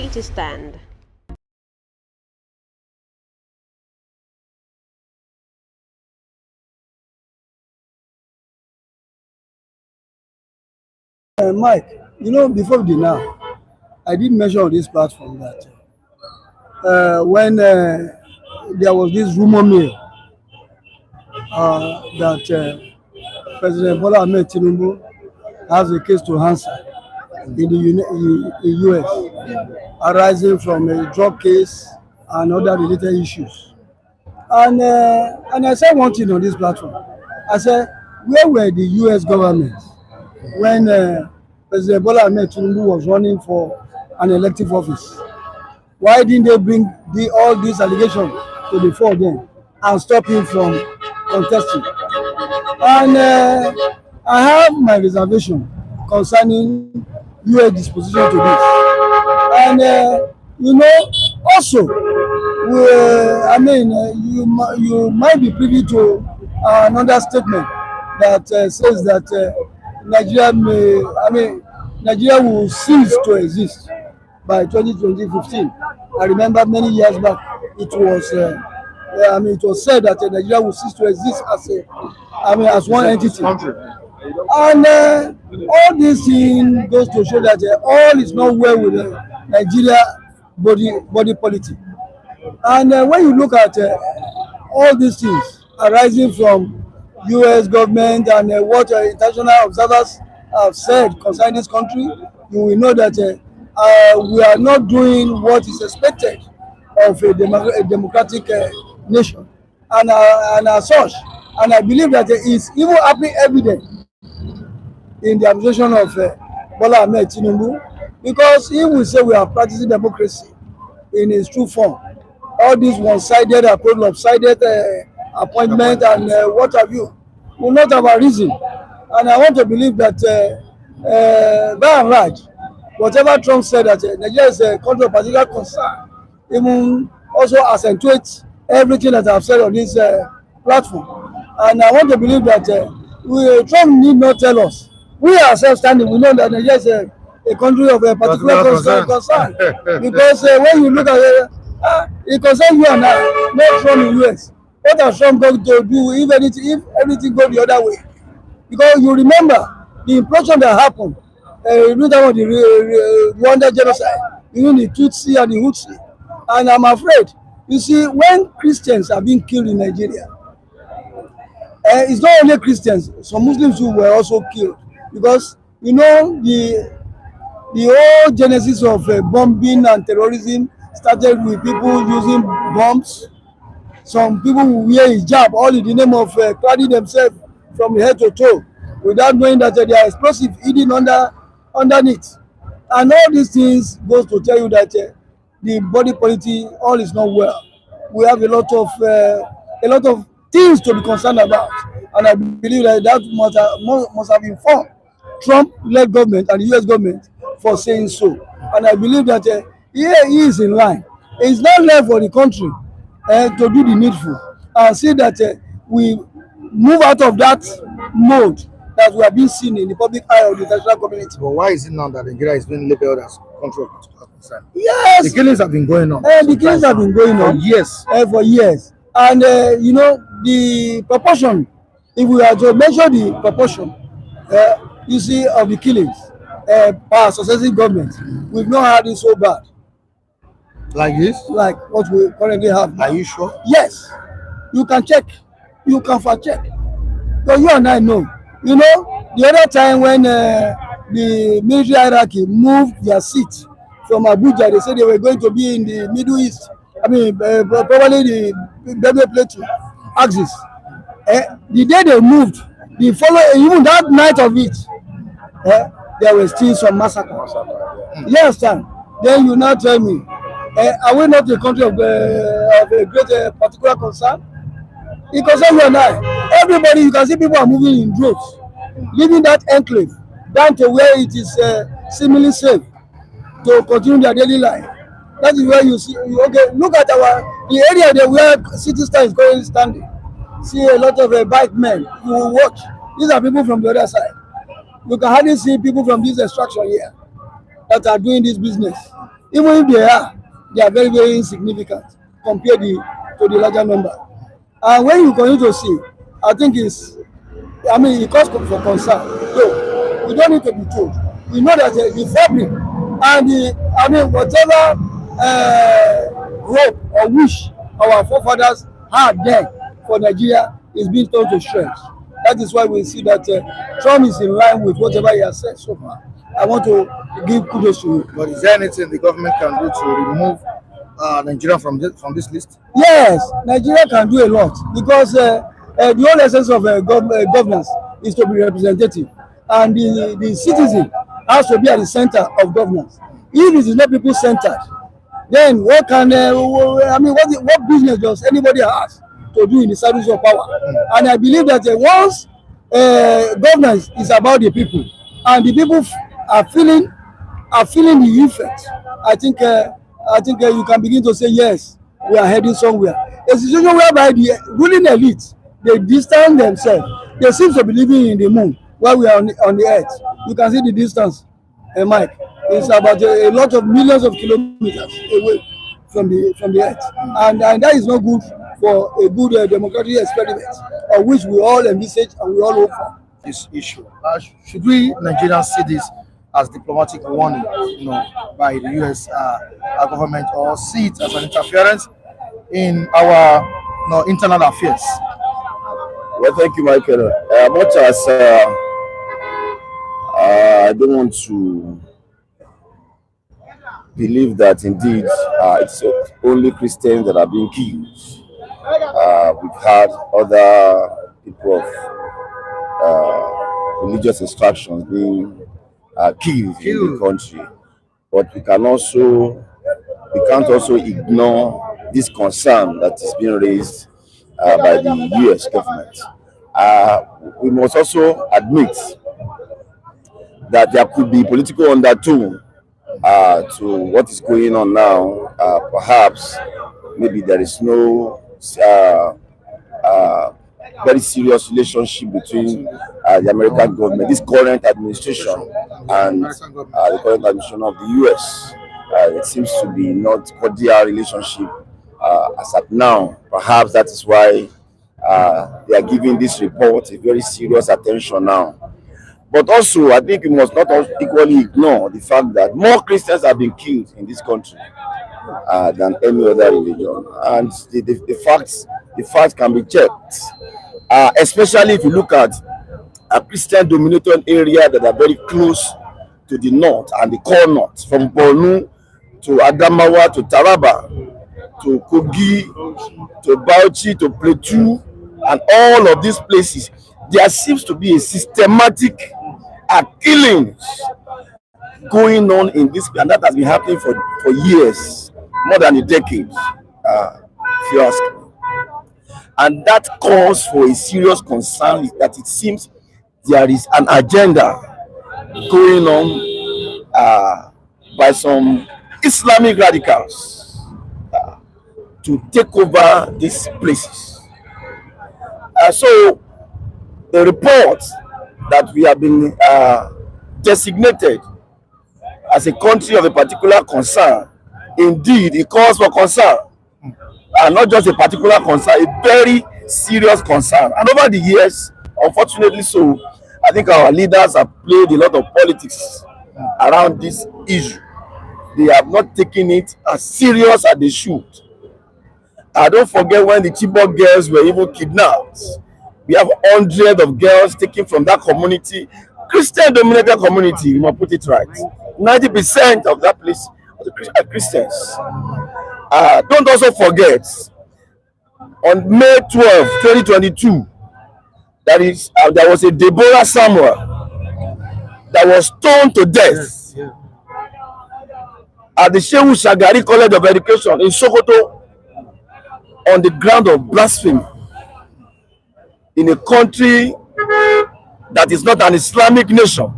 city stand. Mike, before the now, I did mention on this platform that when there was this rumor mill that President Bola Ahmed Tinubu has a case to answer in the US, arising from a drug case and other related issues. And I said one thing on this platform. I said, where were the US government when President Bola Ahmed Tinubu was running for an elective office? Why didn't they bring all these allegations to the fore then and stop him from contesting? And I have my reservation concerning US disposition to this. And also, you might be privy to another statement that says that Nigeria will cease to exist by 2015. I remember many years back, it was said that Nigeria will cease to exist as one entity. And all these things goes to show that all is not well with Nigeria body politic. And when you look at all these things arising from US government and what international observers have said concerning this country, you will know that we are not doing what is expected of a democratic nation. And as such, and I believe that it's even happening evident in the administration of Bola Ahmed Tinubu, because he will say we are practicing democracy in its true form. All these one-sided approach, lopsided appointment and what have you will not have a reason. And I want to believe that by and large, whatever Trump said that Nigeria is a country of particular concern, even also accentuates everything that I've said on this platform. And I want to believe that Trump need not tell us. We ourselves standing, we know that Nigeria is a country of a particular concern. Because when you look at it, it concerns you and I, not Trump in US. What are Trump going to do if everything goes the other way? Because you remember the implosion that happened during the Rwanda genocide, between the Tutsi and the Hutsi. And I'm afraid, you see, when Christians are being killed in Nigeria, it's not only Christians, some Muslims who were also killed. Because, the whole genesis of bombing and terrorism started with people using bombs. Some people will wear hijab all in the name of cladding themselves from head to toe without knowing that they are explosive hidden underneath. And all these things goes to tell you that the body politic, all is not well. We have a lot of things to be concerned about. And I believe that must have informed Trump-led government and the US government for saying so. And I believe that he is in line. It's not left for the country to do the needful and see that we move out of that mode that we have been seen in the public eye of the international community. But why is it now that Nigeria is being labeled as country of particular concern? Yes, the killings have been going on. The killings have been going on for years. And the proportion, if we are to measure the proportion, you see, of the killings by successive governments, we've not had it so bad. Like this? Like what we currently have now. Are you sure? Yes. You can check. You can fact check. Because you and I know. The other time when the military hierarchy moved their seat from Abuja, they said they were going to be in the Middle East. Probably the Benue Plateau axis. The day they moved, the following, even that night of it, there were still some massacre. You understand? Then you now tell me, are we not a country of a great particular concern? It concerns you and I. Everybody, you can see people are moving in droves, leaving that enclave down to where it is seemingly safe to continue their daily life. That is where you see. Okay, look at the area where City Star is currently standing. See a lot of bike men. You will watch. These are people from the other side. You can hardly see people from this extraction here that are doing this business. Even if they are very, very insignificant compared to the larger number. And when you continue to see, I think it calls for concern. So we don't need to be told. We know that the fabric and whatever hope or wish our forefathers had then for Nigeria is being turned to shreds. That is why we see that Trump is in line with whatever he has said so far. I want to give kudos to you. But is there anything the government can do to remove Nigeria from this list? Yes, Nigeria can do a lot because the whole essence of governance is to be representative, and the citizen has to be at the center of governance. If it is not people centered, then what can what business does anybody has to do in the service of power? And I believe that once governance is about the people and the people are feeling the effect, I think you can begin to say yes, we are heading somewhere. A situation whereby the ruling elite, they distance themselves. They seem to be living in the moon while we are on the earth. You can see the distance, Mike. It's about a lot of millions of kilometers away from the earth, and that is not good for a good democratic experiment, of which we all envisage and we all hope for. This issue, should we Nigerians see this as diplomatic warning, by the U.S. Government, or see it as an interference in our internal affairs? Well, thank you, Michael. Much as I don't want to believe that indeed it's only Christians that are being killed. We've had other people of religious extractions being killed in the country, but we can't also ignore this concern that is being raised by the U.S. government. We must also admit that there could be political undertone to what is going on now. Perhaps maybe there is no very serious relationship between the American government, this current administration, and the current administration of the U.S. It seems to be not cordial relationship as at now. Perhaps that is why they are giving this report a very serious attention now. But also, I think we must not equally ignore the fact that more Christians have been killed in this country than any other religion, and the facts can be checked. Especially if you look at a Christian-dominated area that are very close to the north and the core north, from Borno to Adamawa to Taraba to Kogi to Bauchi to Plateau, and all of these places, there seems to be a systematic killings going on in this, and that has been happening for years, more than a decade, if you ask me. And that calls for a serious concern, that it seems there is an agenda going on by some Islamic radicals to take over these places. So the report that we have been designated as a country of a particular concern, indeed it calls for concern, and not just a particular concern, a very serious concern. And over the years, unfortunately so, I think our leaders have played a lot of politics around this issue. They have not taken it as serious as they should. Don't forget when the Chibok girls were even kidnapped. We have hundreds of girls taken from that community, Christian-dominated community. We must put it right. 90% of that place are Christians. Don't also forget, on May 12, 2022, there was a Deborah Samuel that was stoned to death at the Shehu Shagari College of Education in Sokoto on the ground of blasphemy in a country that is not an Islamic nation.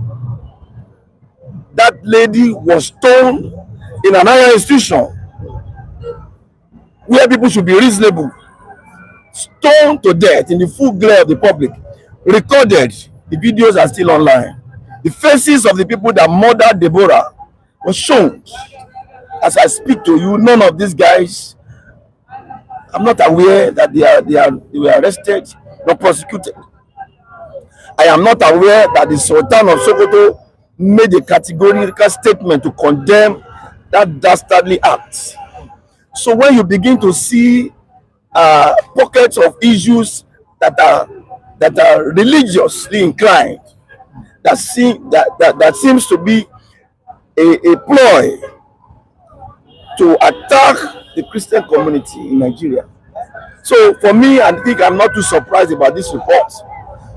That lady was stoned in an higher institution where people should be reasonable, stoned to death in the full glare of the public. Recorded, the videos are still online. The faces of the people that murdered Deborah were shown. as I speak to you, none of these guys, I'm not aware that they were arrested, not prosecuted. I am not aware that the Sultan of Sokoto made a categorical statement to condemn that dastardly act. So when you begin to see pockets of issues that are religiously inclined, that seems to be a ploy to attack the Christian community in Nigeria. So for me, I think I'm not too surprised about this report,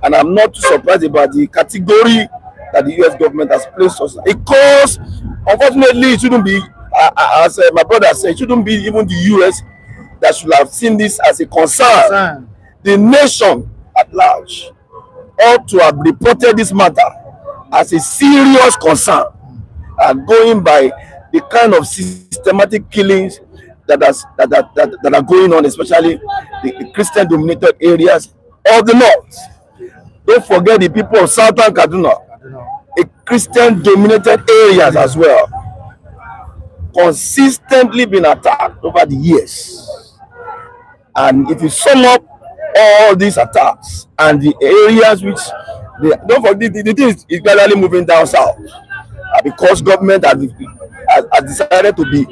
and I'm not too surprised about the category that the US government has placed us. Because unfortunately, it shouldn't be, as my brother said, it shouldn't be even the US that should have seen this as a concern. The nation at large ought to have reported this matter as a serious concern, going by the kind of systematic killings that are going on, especially the Christian dominated areas of the north. Don't forget the people of southern Kaduna, a Christian dominated areas as well, consistently been attacked over the years. And if you sum up all these attacks and the areas which don't forget, the thing is gradually moving down south, because government has decided to be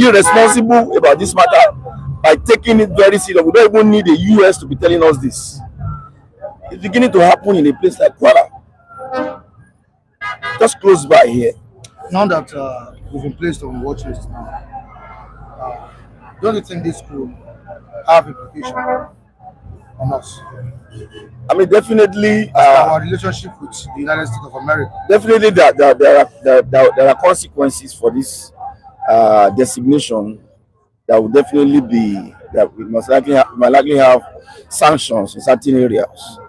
irresponsible about this matter by taking it very serious. We don't even need the US to be telling us this. It's beginning to happen in a place like Kwara, just close by here. Now that we've been placed on watch list now, don't you think this could have implication on us? I mean, definitely, our relationship with the United States of America. Definitely, there are consequences for this designation. That will definitely be that we might likely have sanctions in certain areas.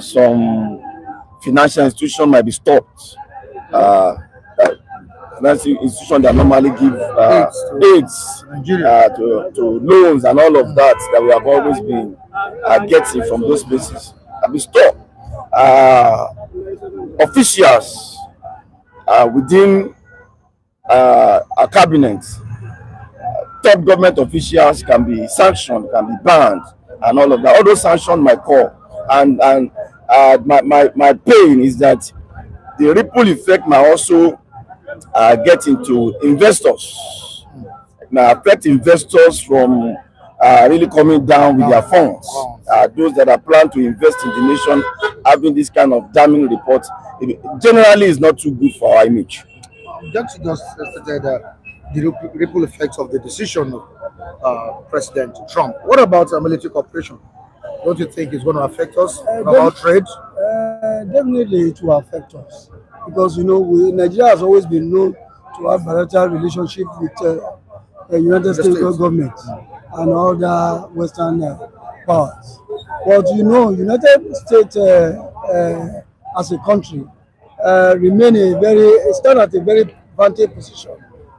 Some financial institutions might be stopped. Financial institutions that normally give aids to loans and all of that we have always been getting from those places have been stopped. Officials within our cabinet, top government officials can be sanctioned, can be banned, and all of that. All those sanctions might call, and my pain is that the ripple effect might also get into investors. It may affect investors from really coming down with their funds. Those that are planned to invest in the nation, having this kind of damning report, generally is not too good for our image. Just stated the ripple effects of the decision of President Trump. What about military cooperation? Don't you think it's going to affect us? About trade? Definitely it will affect us, because Nigeria has always been known to have bilateral relationship with the United States government and other Western powers. But United States as a country stand at a very vantage position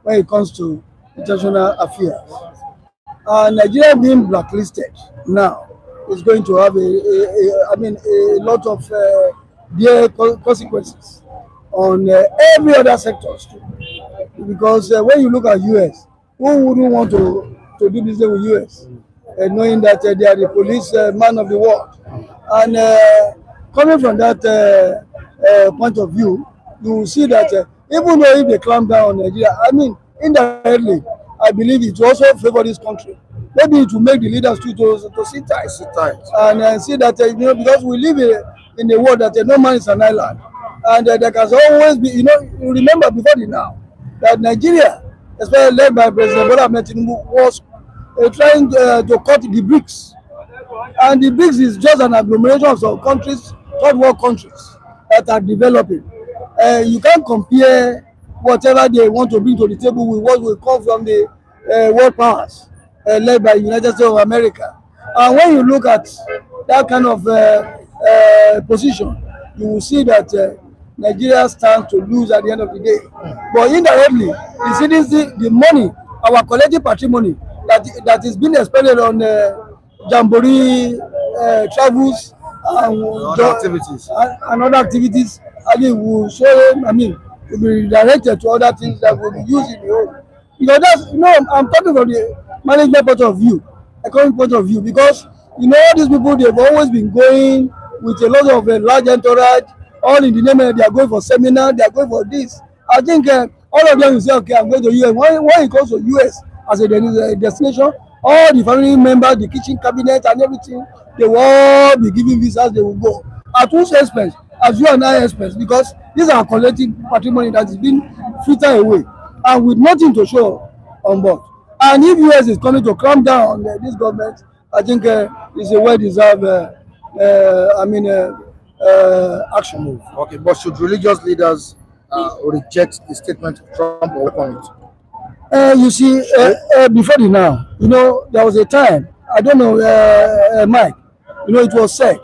when it comes to international affairs. Nigeria being blacklisted now is going to have a lot of dear consequences on every other sectors too. Because when you look at US, who wouldn't want to do business with US, knowing that they are the police man of the world? And coming from that point of view, you will see that even though if they clamp down on Nigeria, indirectly, I believe it will also favor this country. Maybe it will make the leaders to sit tight, and see that because we live in a world that no man is an island, and there can always be, you remember before the now that Nigeria, especially led by President Bola Ahmed Tinubu, was trying to cut the BRICS, and the BRICS is just an agglomeration of some countries, third world countries that are developing. You can't compare whatever they want to bring to the table with what will come from the world powers led by the United States of America. And when you look at that kind of position, you will see that Nigeria stands to lose at the end of the day. But indirectly, you see the money, our collective patrimony that is being expended on jamboree travels and other activities, will show will be redirected to other things that will be used in the home. Because that's, I'm talking from the management point of view, economic point of view, because all these people, they've always been going with a lot of large entourage, all in the name of they are going for seminar, they are going for this. I think all of them will say, okay, I'm going to US. When it comes to US as a destination, all the family members, the kitchen cabinet and everything, they will all be giving visas, they will go. At whose expense? As you and I expense, because these are collective patrimony that is being filtered away and with nothing to show on board. And if US is coming to clamp down on this government, I think it's a well-deserved, action move. Okay, but should religious leaders reject the statement of Trump or welcome it? You see, before the now, there was a time, I don't know, Mike, it was said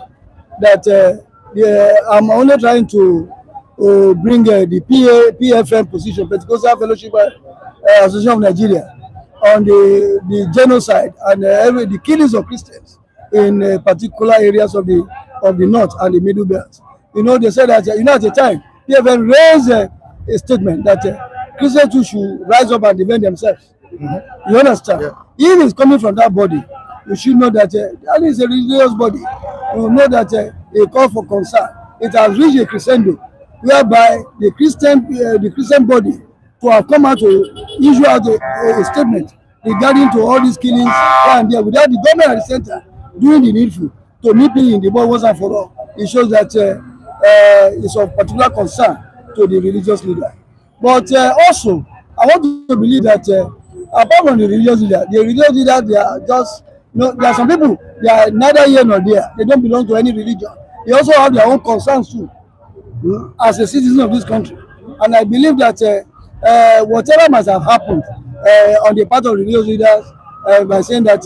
that I'm only trying to bring the PFM position, Pentecostal Fellowship Association of Nigeria, on the genocide and the killings of Christians in particular areas of the north and the middle belt. They said that at the time PFM raised a statement that Christians too should rise up and defend themselves. Mm-hmm. You understand? Yeah. If it's coming from that body, you should know that that is a religious body. You know that a call for concern. It has reached a crescendo whereby the Christian body to have come out to issue out a statement regarding to all these killings here and there without the government at the center doing the needful to nip it in the bud once and for all. It shows that it's of particular concern to the religious leader. But also, I want to believe that apart from the religious leader, they are just, there are some people, they are neither here nor there. They don't belong to any religion. They also have their own concerns too, as a citizen of this country. And I believe that whatever must have happened on the part of religious leaders by saying that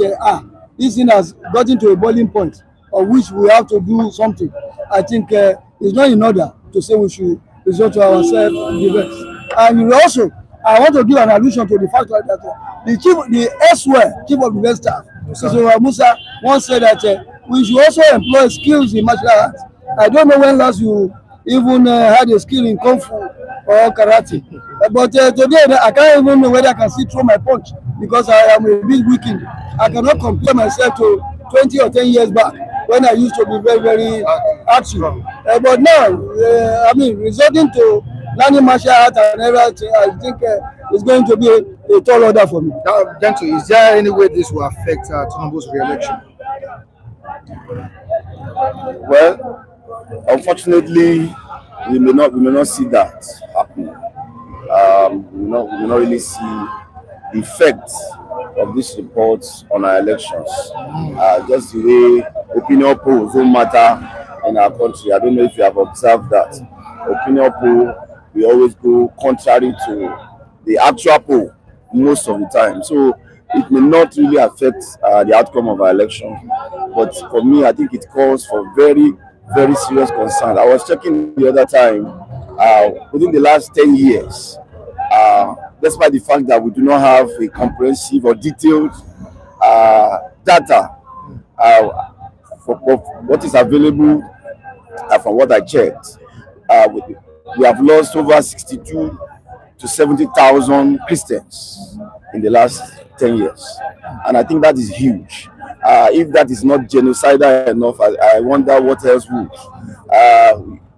this thing has gotten to a boiling point of which we have to do something, I think it's not in order to say we should resort to ourselves defense. And also, I want to give an allusion to the fact that the elsewhere chief of defense staff, Mr. Musa, once said that we should also employ skills in martial arts. I don't know when last you even had a skill in kung fu or karate, but today I can't even know whether I can still throw my punch because I am a bit weakened. I cannot compare myself to 20 or 10 years back when I used to be very, very active. But now, resorting to learning martial arts and everything, I think it's going to be a tall order for me. Gently, is there any way this will affect Tinubu's re-election? Well, unfortunately, we may not see that happen. We may not really see the effect of these reports on our elections. Just the way opinion polls don't matter in our country. I don't know if you have observed that. Opinion poll, we always go contrary to the actual poll most of the time. So it may not really affect the outcome of our election. But for me, I think it calls for very, very serious concern. I was checking the other time, within the last 10 years, despite the fact that we do not have a comprehensive or detailed data for what is available from what I checked, we have lost over 62 to 70,000 Christians in the last 10 years. And I think that is huge. If that is not genocidal enough, I wonder what else would.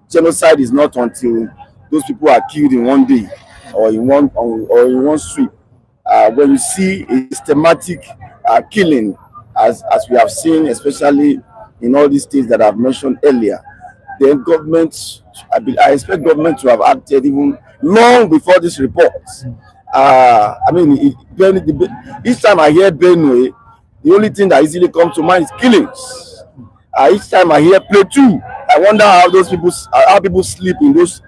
Genocide is not until those people are killed in one day or in one sweep. When you see a systematic killing, as we have seen, especially in all these states that I've mentioned earlier, then government, I expect government to have acted even long before this report. Each time I hear Benue, the only thing that easily comes to mind is killings. Each time I hear Plateau, I wonder how people sleep in those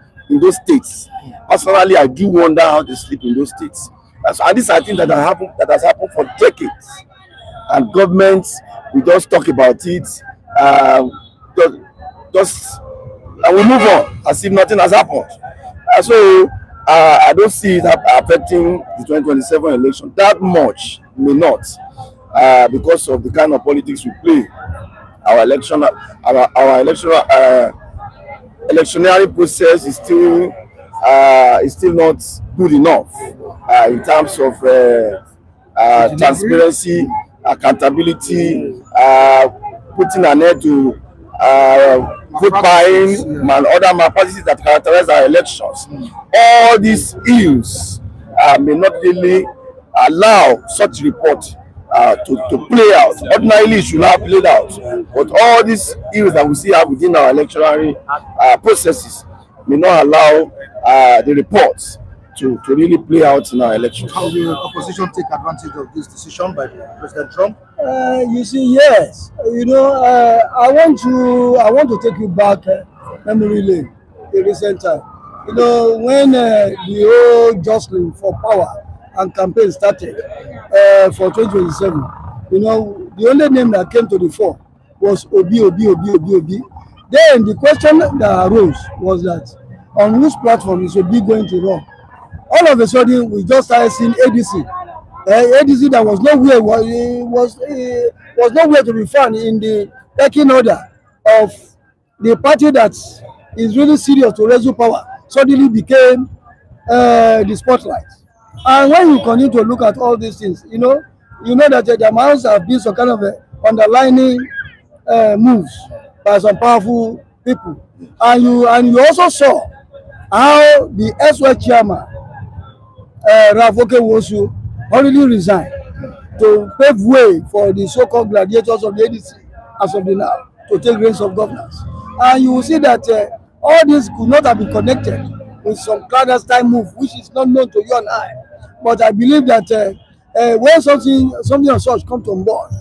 states. Personally, I do wonder how they sleep in those states. And this, I think, that has happened for decades. And governments, we just talk about it, and we move on as if nothing has happened. So I don't see it affecting the 2027 election that much. May not, because of the kind of politics we play. Our electionary process is still not good enough. in terms of transparency, accountability, putting an end to vote buying and other malpractices that characterize our elections. All these ills may not really allow such report to play out. Ordinarily, it should have played out, but all these ills that we see within our electoral processes may not allow the reports to really play out in our elections. How will the opposition take advantage of this decision by President Trump? You see, yes. I want to take you back memory lane, a recent time. When the whole jostling for power and campaign started for 2027, the only name that came to the fore was Obi. Then the question that arose was that on which platform is Obi going to run? All of a sudden, we just started seeing ADC. ADC that was nowhere to be found in the pecking order of the party that is really serious to raise power suddenly became the spotlight. And when you continue to look at all these things, you know that there must have been some kind of underlining moves by some powerful people. And you also saw how the ex chairman Ravoke Wosu already resigned to pave way for the so-called gladiators of the ADC as of the now to take reins of governance. And you will see that all this could not have been connected with some clandestine move, which is not known to you and I. But I believe that when something of such comes on board,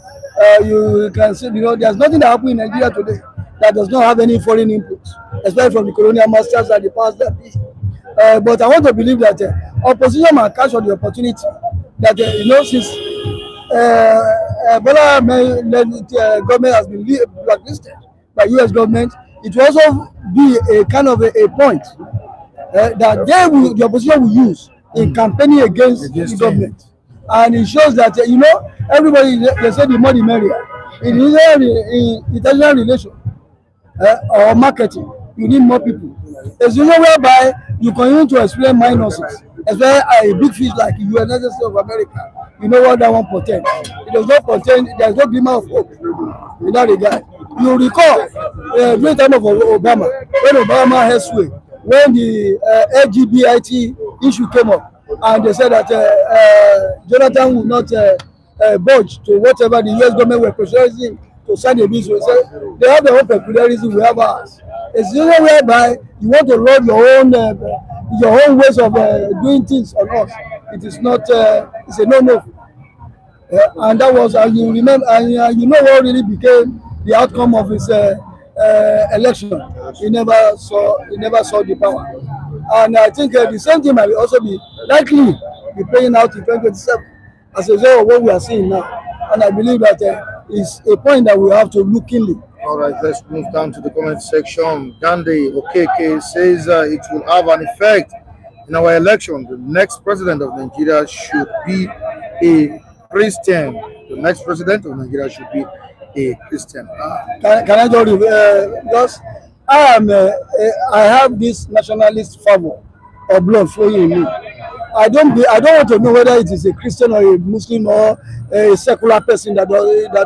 you can see, there's nothing that happens in Nigeria today that does not have any foreign input, especially from the colonial masters and the powers that be. But I want to believe that opposition might catch on the opportunity that since Bola government has been blacklisted by U.S. government, it will also be a kind of a point that the opposition will use in campaigning against the government. And it shows that everybody, they say the more the merrier. In international relations or marketing, you need more people. There's whereby you continue to explain minuses, especially a big fish like the United States of America. You know what that one portends. It does not portend, there's no glimmer of hope in that regard. You recall during the time of Obama, when Obama had sway, when the LGBT issue came up, and they said that Jonathan would not budge to whatever the US government were pressurizing to sign a bill. So they have their own peculiarities, we have ours. It's usually whereby you want to load your own ways of doing things on us. It is not. It's a no. And that was, and you remember, and you know what really became the outcome of his election. He never saw the power. And I think the same thing might also be likely be playing out in 2027 as a result of what we are seeing now. And I believe that is a point that we have to look keenly. All right, let's move down to the comment section. Gandhi Okeke says it will have an effect in our election. The next president of Nigeria should be a Christian. The next president of Nigeria should be a Christian. Can I just I have this nationalist fervor or blood flowing in me. I don't want to know whether it is a Christian or a Muslim or a secular person that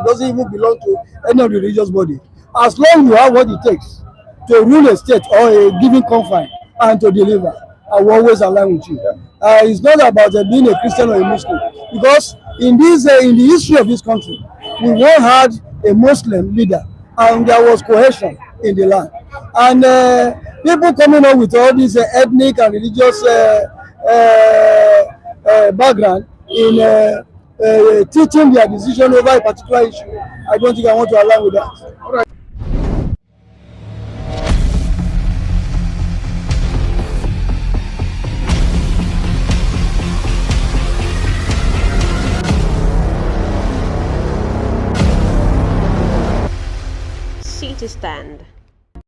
doesn't even belong to any of the religious body. As long as you have what it takes to rule a state or a given confine and to deliver, I will always align with you. It's not about being a Christian or a Muslim, because in the history of this country, we once had a Muslim leader and there was cohesion in the land. And people coming up with all this ethnic and religious background in teaching their decision over a particular issue, I don't think I want to align with that. All right. City Stand.